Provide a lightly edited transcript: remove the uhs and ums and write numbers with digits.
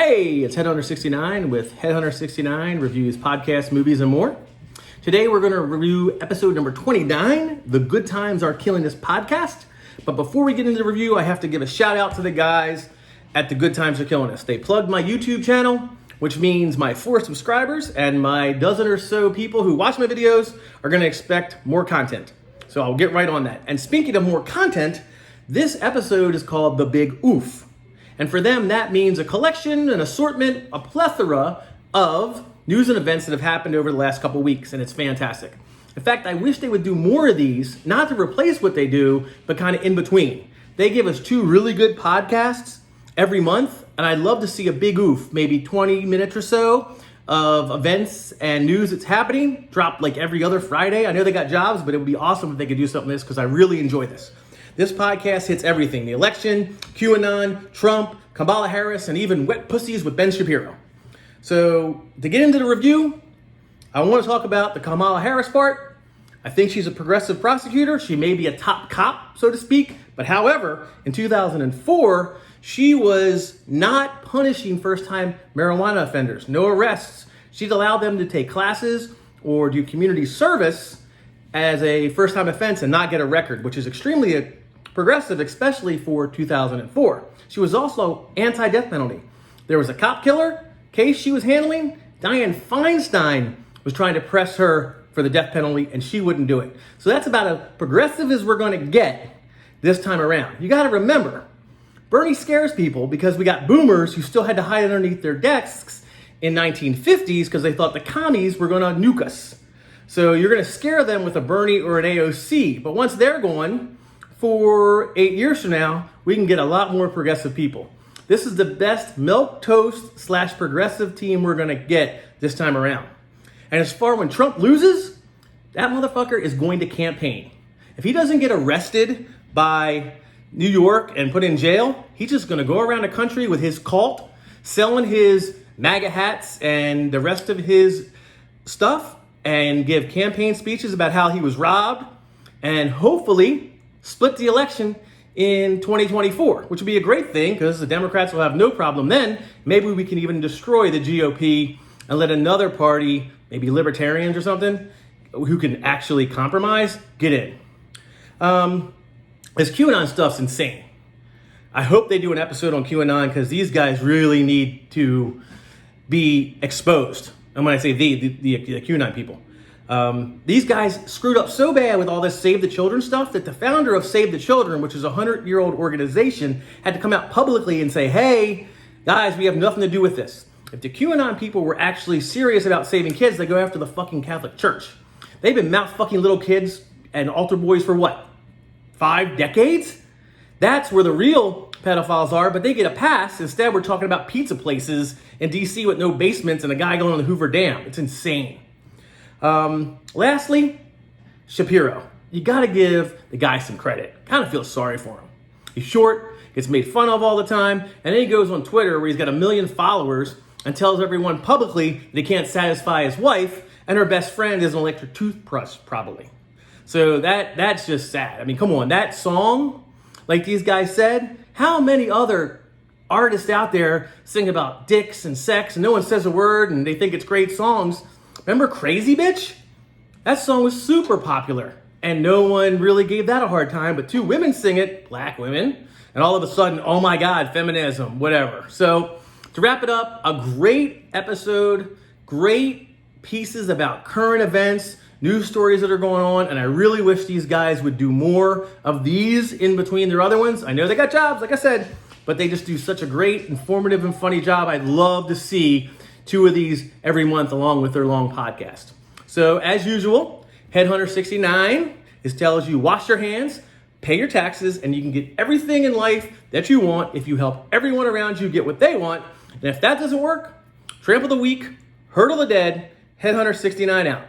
Hey, it's Headhunter69 with Headhunter69 Reviews Podcasts, Movies, and more. Today we're going to review episode number 29, The Good Times Are Killing This podcast. But before we get into the review, I have to give a shout out to the guys at The Good Times Are Killing Us. They plugged my YouTube channel, which means my 4 subscribers and my dozen or so people who watch my videos are going to expect more content. So I'll get right on that. And speaking of more content, this episode is called The Big Oof. And for them, that means a collection, an assortment, a plethora of news and events that have happened over the last couple weeks, and it's fantastic. In fact, I wish they would do more of these, not to replace what they do, but kind of in between. They give us 2 really good podcasts every month, and I'd love to see a big oof, maybe 20 minutes or so of events and news that's happening, drop like every other Friday. I know they got jobs, but it would be awesome if they could do something like this because I really enjoy this. This podcast hits everything: the election, QAnon, Trump, Kamala Harris, and even wet pussies with Ben Shapiro. So to get into the review, I want to talk about the Kamala Harris part. I think she's a progressive prosecutor. She may be a top cop, so to speak. But however, in 2004, she was not punishing first-time marijuana offenders. No arrests. She'd allowed them to take classes or do community service as a first-time offense and not get a record, which is extremely progressive, especially for 2004. She was also anti-death penalty. There was a cop killer case she was handling. Dianne Feinstein was trying to press her for the death penalty, and she wouldn't do it. So that's about as progressive as we're going to get this time around. You got to remember, Bernie scares people because we got boomers who still had to hide underneath their desks in 1950s because they thought the commies were going to nuke us. So you're going to scare them with a Bernie or an AOC. But once they're gone, for 8 years from now, we can get a lot more progressive people. This is the best milquetoast / progressive team we're going to get this time around. And as far when Trump loses, that motherfucker is going to campaign. If he doesn't get arrested by New York and put in jail, he's just going to go around the country with his cult, selling his MAGA hats and the rest of his stuff, and give campaign speeches about how he was robbed, and hopefully split the election in 2024, which would be a great thing because the Democrats will have no problem then. Maybe we can even destroy the GOP and let another party, maybe libertarians or something, who can actually compromise, get in. This QAnon stuff's insane. I hope they do an episode on QAnon because these guys really need to be exposed. And when I say the QAnon people, these guys screwed up so bad with all this Save the Children stuff that the founder of Save the Children, which is a 100-year-old organization, had to come out publicly and say, hey, guys, we have nothing to do with this. If the QAnon people were actually serious about saving kids, they go after the fucking Catholic Church. They've been mouth-fucking little kids and altar boys for what, 5 decades? That's where the real pedophiles are, but they get a pass. Instead, we're talking about pizza places in D.C. with no basements and a guy going on the Hoover Dam. It's insane. Lastly, Shapiro. You got to give the guy some credit. Kind of feel sorry for him. He's short, gets made fun of all the time, and then he goes on Twitter where he's got 1 million followers and tells everyone publicly that he can't satisfy his wife, and her best friend is an electric toothbrush, probably. So that's just sad. I mean, come on, that song, like these guys said, how many other artists out there sing about dicks and sex and no one says a word and they think it's great songs? Remember Crazy Bitch? That song was super popular and no one really gave that a hard time, but 2 women sing it, black women, and all of a sudden, oh my God, feminism, whatever. So to wrap it up, a great episode, great pieces about current events, news stories that are going on, and I really wish these guys would do more of these in between their other ones. I know they got jobs, like I said, but they just do such a great, informative, and funny job. I'd love to see 2 of these every month along with their long podcast. So as usual, Headhunter69 tells you wash your hands, pay your taxes, and you can get everything in life that you want if you help everyone around you get what they want. And if that doesn't work, trample the weak, hurdle the dead, Headhunter69 out.